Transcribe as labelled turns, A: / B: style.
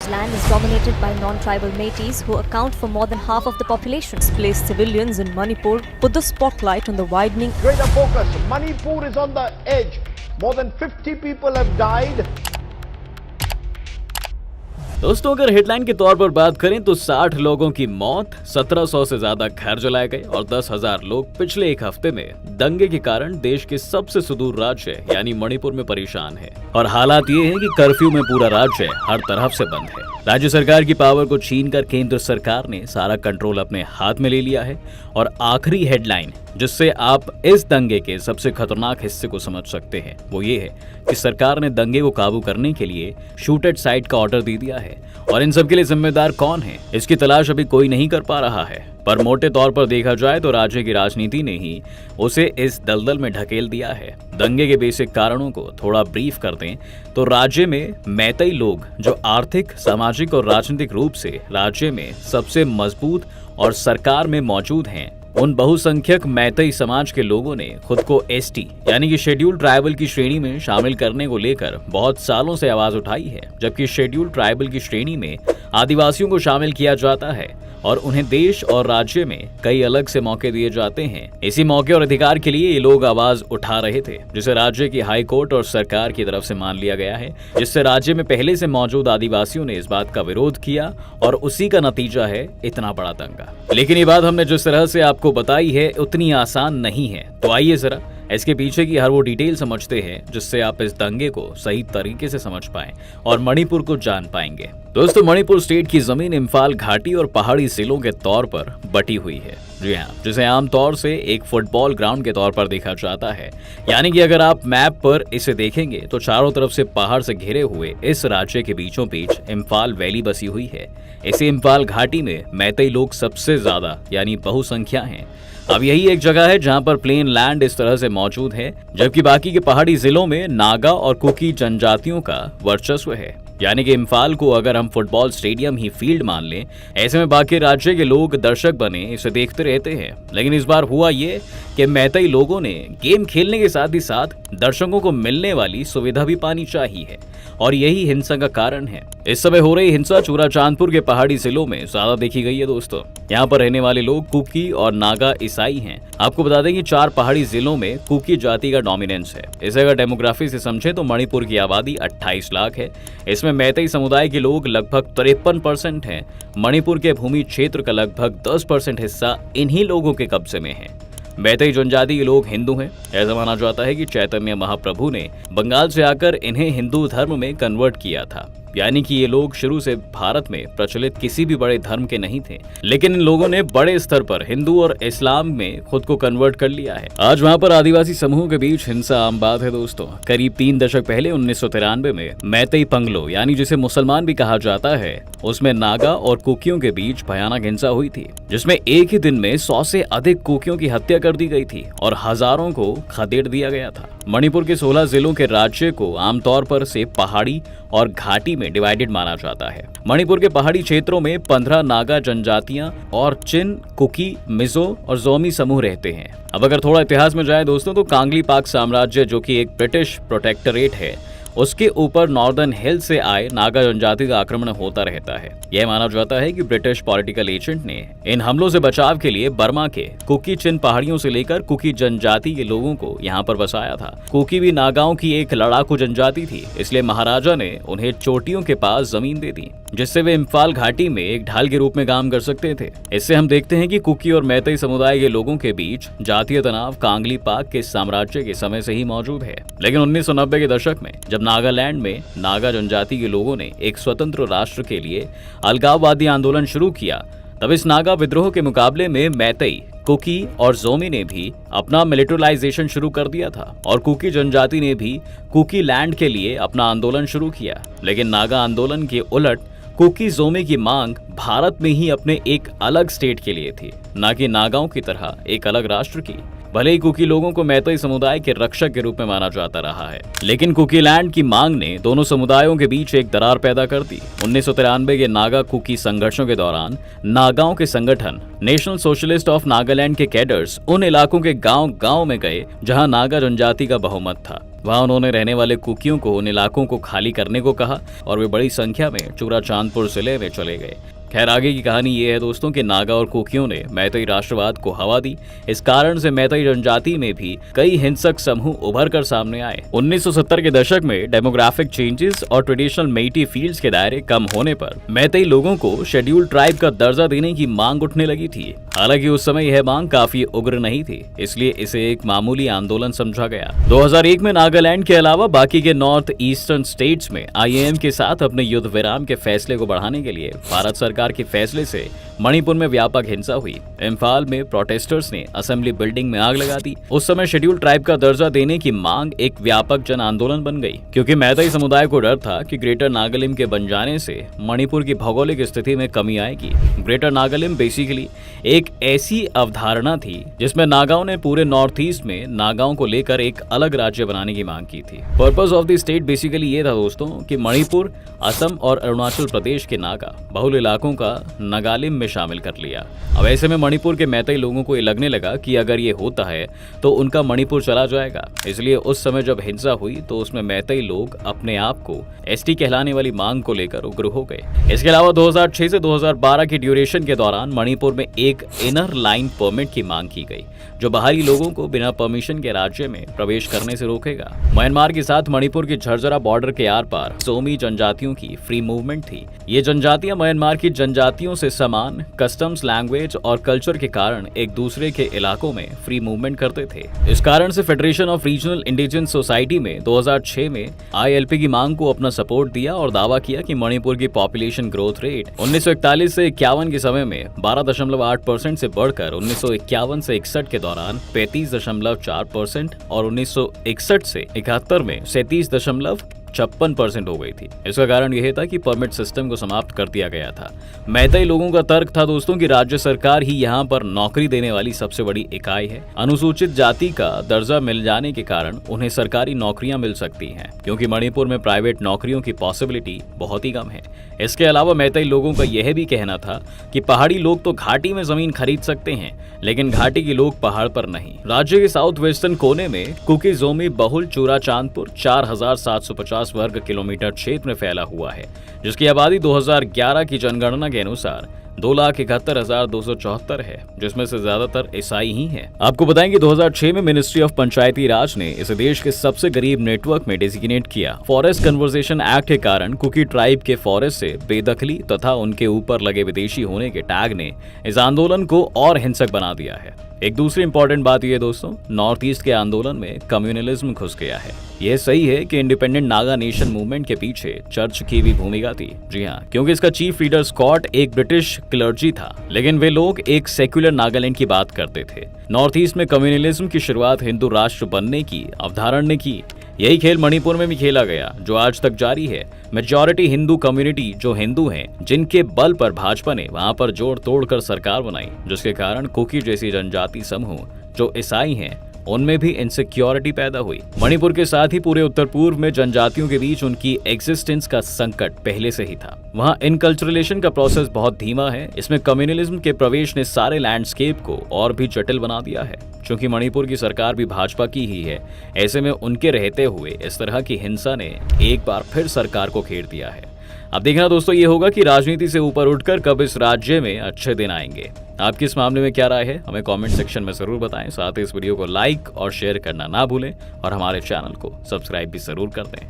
A: land is dominated by non-tribal Métis who account for more than half of the population. Displaced civilians in Manipur put the spotlight on the widening.
B: Greater focus. Manipur is on the edge. More than 50 people have died.
C: दोस्तों, अगर headline के तौर पर बात करें तो 60 लोगों की मौत, 1700 से ज्यादा घर जलाए गए और 10,000 लोग पिछले एक हफ्ते में दंगे के कारण देश के सबसे सुदूर राज्य यानी मणिपुर में परेशान है। और हालात ये है कि कर्फ्यू में पूरा राज्य हर तरफ से बंद है। राज्य सरकार की पावर को छीनकर केंद्र सरकार ने सारा कंट्रोल अपने हाथ में ले लिया है। और आखिरी हेडलाइन जिससे आप इस दंगे के सबसे खतरनाक हिस्से को समझ सकते हैं वो ये है कि सरकार ने दंगे को काबू करने के लिए शूट एट साइट का ऑर्डर दे दिया है। और इन सब के लिए जिम्मेदार कौन है, इसकी तलाश अभी कोई नहीं कर पा रहा है। पर मोटे तौर पर देखा जाए तो राज्य की राजनीति ने ही उसे इस दलदल में ढकेल दिया है। दंगे के बेसिक कारणों को थोड़ा ब्रीफ कर दें तो राज्य में मैतेई लोग जो आर्थिक, सामाजिक और राजनीतिक रूप से राज्य में सबसे मजबूत और सरकार में मौजूद हैं, उन बहुसंख्यक मैतेई समाज के लोगों ने खुद को एसटी यानी कि शेड्यूल्ड ट्राइबल की श्रेणी में शामिल करने को लेकर बहुत सालों से आवाज उठाई है। जबकि शेड्यूल्ड ट्राइबल की श्रेणी में आदिवासियों को शामिल किया जाता है और उन्हें देश और राज्य में कई अलग से मौके दिए जाते हैं। इसी मौके और अधिकार के लिए ये लोग आवाज उठा रहे थे, जिसे राज्य की हाई कोर्ट और सरकार की तरफ से मान लिया गया है, जिससे राज्य में पहले से मौजूद आदिवासियों ने इस बात का विरोध किया और उसी का नतीजा है इतना बड़ा दंगा। लेकिन ये बात हमने जिस तरह से आपको बताई है उतनी आसान नहीं है। तो आइए जरा इसके पीछे की हर वो डिटेल समझते हैं जिससे आप इस दंगे को सही तरीके से समझ पाएं और मणिपुर को जान पाएंगे। दोस्तों, मणिपुर स्टेट की जमीन इम्फाल घाटी और पहाड़ी जिलों के तौर पर बटी हुई है। जी हाँ, जिसे आमतौर से एक फुटबॉल ग्राउंड के तौर पर देखा जाता है। यानी कि अगर आप मैप पर इसे देखेंगे तो चारों तरफ से पहाड़ से घिरे हुए इस राज्य के बीचों बीच इम्फाल वैली बसी हुई है। इसी इम्फाल घाटी में मैतेई लोग सबसे ज्यादा यानी बहुसंख्या हैं। अब यही एक जगह है जहां पर प्लेन लैंड इस तरह से मौजूद है, जबकि बाकी के पहाड़ी जिलों में नागा और कुकी जनजातियों का वर्चस्व है। यानी कि इम्फाल को अगर हम फुटबॉल स्टेडियम ही फील्ड मान लें, ऐसे में बाकी राज्य के लोग दर्शक बने इसे देखते रहते हैं। लेकिन इस बार हुआ ये कि मैतेई लोगों ने गेम खेलने के साथ ही साथ दर्शकों को मिलने वाली सुविधा भी पानी चाहिए और यही हिंसा का कारण है। इस समय हो रही हिंसा चूराचांदपुर के पहाड़ी जिलों में ज्यादा देखी गई है। दोस्तों, यहाँ पर रहने वाले लोग कुकी और नागा ईसाई हैं। आपको बता दें कि 4 पहाड़ी जिलों में कुकी जाति का डोमिनेंस है। इसे अगर डेमोग्राफी से समझे तो मणिपुर की आबादी 28 लाख है। इसमें मैतेई समुदाय के लोग लगभग 53% हैं। मणिपुर के भूमि क्षेत्र का लगभग 10% हिस्सा इन्हीं लोगों के कब्जे में है। मैतेई जनजाति के लोग हिंदू हैं। ऐसा माना जाता है कि चैतन्य महाप्रभु ने बंगाल से आकर इन्हें हिंदू धर्म में कन्वर्ट किया था। यानी कि ये लोग शुरू से भारत में प्रचलित किसी भी बड़े धर्म के नहीं थे, लेकिन इन लोगों ने बड़े स्तर पर हिंदू और इस्लाम में खुद को कन्वर्ट कर लिया है। आज वहाँ पर आदिवासी समूह के बीच हिंसा आम बात है। दोस्तों, करीब 3 दशक पहले 1993 में मैतेई पंगलो यानी जिसे मुसलमान भी कहा जाता है, उसमें नागा और कुकियों के बीच भयानक हिंसा हुई थी, जिसमें एक ही दिन में 100 से अधिक कुकियों की हत्या कर दी गई थी और हजारों को खदेड़ दिया गया था। मणिपुर के 16 जिलों के राज्य को आमतौर पर से पहाड़ी और घाटी में डिवाइडेड माना जाता है। मणिपुर के पहाड़ी क्षेत्रों में 15 नागा जनजातियां और चिन, कुकी, मिजो और जोमी समूह रहते हैं। अब अगर थोड़ा इतिहास में जाए दोस्तों तो कांगली पाक साम्राज्य, जो कि एक ब्रिटिश प्रोटेक्टोरेट है, उसके ऊपर नॉर्दर्न हिल से आए नागा जनजाति का आक्रमण होता रहता है। यह माना जाता है कि ब्रिटिश पॉलिटिकल एजेंट ने इन हमलों से बचाव के लिए बर्मा के कुकी चिन पहाड़ियों से लेकर कुकी जनजाति के लोगों को यहाँ पर बसाया था। कुकी भी नागाओं की एक लड़ाकू जनजाति थी, इसलिए महाराजा ने उन्हें चोटियों के पास जमीन दे दी, जिससे वे इम्फाल घाटी में एक ढाल के रूप में काम कर सकते थे। इससे हम देखते हैं कि कुकी और मैतेई समुदाय के लोगों के बीच जातीय तनाव कांगली पाक के साम्राज्य के समय से ही मौजूद है। लेकिन 1990 के दशक में जब नागालैंड में नागा जनजाति के लोगों ने एक स्वतंत्र राष्ट्र के लिए अलगाववादी आंदोलन शुरू किया, तब इस नागा विद्रोह के मुकाबले में मैतेई, कुकी और जोमी ने भी अपना मिलिटराइजेशन शुरू कर दिया था और कुकी जनजाति ने भी कुकी लैंड के लिए अपना आंदोलन शुरू किया। लेकिन नागा आंदोलन के उलट कुकी जोमी की मांग भारत में ही अपने एक अलग स्टेट के लिए थी, न कि नागाओं की तरह एक अलग राष्ट्र की। भले ही कुकी लोगों को मैतेई समुदाय के रक्षक के रूप में माना जाता रहा है, लेकिन कुकीलैंड की मांग ने दोनों समुदायों के बीच एक दरार पैदा कर दी। 1993 के नागा कुकी संघर्षों के दौरान नागाओं के संगठन नेशनल सोशलिस्ट ऑफ नागालैंड के कैडर्स उन इलाकों के गांव में गए जहां नागा जनजाति का बहुमत था। वहां उन्होंने रहने वाले कुकियों को उन इलाकों को खाली करने को कहा और वे बड़ी संख्या में चूराचांदपुर जिले में चले गए। खैर, आगे की कहानी ये है दोस्तों कि नागा और कुकियों ने मैतेई राष्ट्रवाद को हवा दी। इस कारण से मैतेई जनजाति में भी कई हिंसक समूह उभर कर सामने आए। 1970 के दशक में डेमोग्राफिक चेंजेस और ट्रेडिशनल मेइटी फील्ड्स के दायरे कम होने पर मैतेई लोगों को शेड्यूल्ड ट्राइब का दर्जा देने की मांग उठने लगी थी। हालांकि उस समय यह मांग काफी उग्र नहीं थी, इसलिए इसे एक मामूली आंदोलन समझा गया। 2001 में नागालैंड के अलावा बाकी के नॉर्थ ईस्टर्न स्टेट्स में IAM के साथ अपने युद्ध विराम के फैसले को बढ़ाने के लिए भारत सरकार के फैसले से मणिपुर में व्यापक हिंसा हुई। इम्फाल में प्रोटेस्टर्स ने असेंबली बिल्डिंग में आग लगा दी। उस समय शेड्यूल्ड ट्राइब का दर्जा देने की मांग एक व्यापक जन आंदोलन बन गई, क्योंकि मैतेई समुदाय को डर था कि ग्रेटर नागालिम के बन जाने से मणिपुर की भौगोलिक स्थिति में कमी आएगी। ग्रेटर नागालिम बेसिकली एक ऐसी अवधारणा थी जिसमें नागाओं ने पूरे नॉर्थ ईस्ट में नागाओं को लेकर एक अलग राज्य बनाने की मांग की थी। Purpose of the state basically ये था दोस्तों कि मणिपुर, असम और अरुणाचल प्रदेश के नागा बहुल इलाकों का नागालिम में शामिल कर लिया। अब ऐसे में मणिपुर के मैतेई लोगों को ये लगने लगा कि अगर ये होता है तो उनका मणिपुर चला जाएगा। इसलिए उस समय जब हिंसा हुई तो उसमें मैतेई लोग अपने आप को ST कहलाने वाली मांग को लेकर उग्र हो गए। इसके अलावा 2006 से 2012 की ड्यूरेशन के दौरान मणिपुर में एक इनर लाइन परमिट की मांग की गई, जो बाहरी लोगों को बिना परमिशन के राज्य में प्रवेश करने से रोकेगा। म्यांमार के साथ मणिपुर के झरझरा बॉर्डर के आर पार सोमी जनजातियों की फ्री मूवमेंट थी। ये जनजातियां म्यांमार की जनजातियों से समान कस्टम्स, लैंग्वेज और कल्चर के कारण एक दूसरे के इलाकों में फ्री मूवमेंट करते थे। इस कारण से federation of regional indigenous society में 2006 में ILP की मांग को अपना सपोर्ट दिया और दावा किया कि मणिपुर की पॉपुलेशन ग्रोथ रेट 1941 से 51 के समय में 12.8% से बढ़कर 1951 से 61 के दौरान 35.4% और 1961 से 71 में 37.56% हो गई थी। इसका कारण यह था कि परमिट सिस्टम को समाप्त कर दिया गया था। मैतेई लोगों का तर्क था दोस्तों कि राज्य सरकार ही यहाँ पर नौकरी देने वाली सबसे बड़ी इकाई है। अनुसूचित जाति का दर्जा मिल जाने के कारण उन्हें सरकारी नौकरियां मिल सकती हैं, क्योंकि मणिपुर में प्राइवेट नौकरियों की पॉसिबिलिटी बहुत ही कम है। इसके अलावा मैतेई लोगों का यह भी कहना था कि पहाड़ी लोग तो घाटी में जमीन खरीद सकते हैं, लेकिन घाटी के लोग पहाड़ पर नहीं। राज्य के साउथ वेस्टर्न कोने में कुकी जोमी बहुल चूराचांदपुर 4750 वर्ग किलोमीटर क्षेत्र में फैला हुआ है, जिसकी आबादी 2011 की जनगणना के अनुसार 2,71,274 है, जिसमें से ज्यादातर ईसाई ही हैं। आपको बताएं कि 2006 में मिनिस्ट्री ऑफ पंचायती राज ने इसे देश के सबसे गरीब नेटवर्क में डेजिग्नेट किया। फॉरेस्ट कन्वर्सेशन एक्ट के कारण कुकी ट्राइब के फॉरेस्ट से बेदखली तथा उनके ऊपर लगे विदेशी होने के टैग ने इस आंदोलन को और हिंसक बना दिया है। एक दूसरी इंपॉर्टेंट बात यह दोस्तों, नॉर्थ ईस्ट के आंदोलन में कम्युनलिज्म घुस गया है। यह सही है कि इंडिपेंडेंट नागा नेशन मूवमेंट के पीछे चर्च की भी भूमिका थी। जी हाँ, क्योंकि इसका चीफ लीडर स्कॉट एक ब्रिटिश क्लर्जी था, लेकिन वे लोग एक सेक्युलर नागालैंड की बात करते थे। नॉर्थ ईस्ट में कम्युनलिज्म की शुरुआत हिंदू राष्ट्र बनने की अवधारणा ने की। यही खेल मणिपुर में भी खेला गया, जो आज तक जारी है। मेजॉरिटी हिंदू कम्युनिटी जो हिंदू हैं, जिनके बल पर भाजपा ने वहां पर जोड़ तोड़ कर सरकार बनाई, जिसके कारण कुकी जैसी जनजाति समूह जो ईसाई हैं उनमें भी इनसिक्योरिटी पैदा हुई। मणिपुर के साथ ही पूरे उत्तर पूर्व में जनजातियों के बीच उनकी एग्जिस्टेंस का संकट पहले से ही था। वहां इनकल्चरलेशन का प्रोसेस बहुत धीमा है। इसमें कम्युनलिज्म के प्रवेश ने सारे लैंडस्केप को और भी जटिल बना दिया है। चूंकि मणिपुर की सरकार भी भाजपा की ही है, ऐसे में उनके रहते हुए इस तरह की हिंसा ने एक बार फिर सरकार को घेर दिया है। अब देखना दोस्तों ये होगा कि राजनीति से ऊपर उठकर कब इस राज्य में अच्छे दिन आएंगे। आपकी इस मामले में क्या राय है, हमें कमेंट सेक्शन में जरूर बताएं। साथ ही इस वीडियो को लाइक और शेयर करना ना भूलें और हमारे चैनल को सब्सक्राइब भी जरूर कर दें।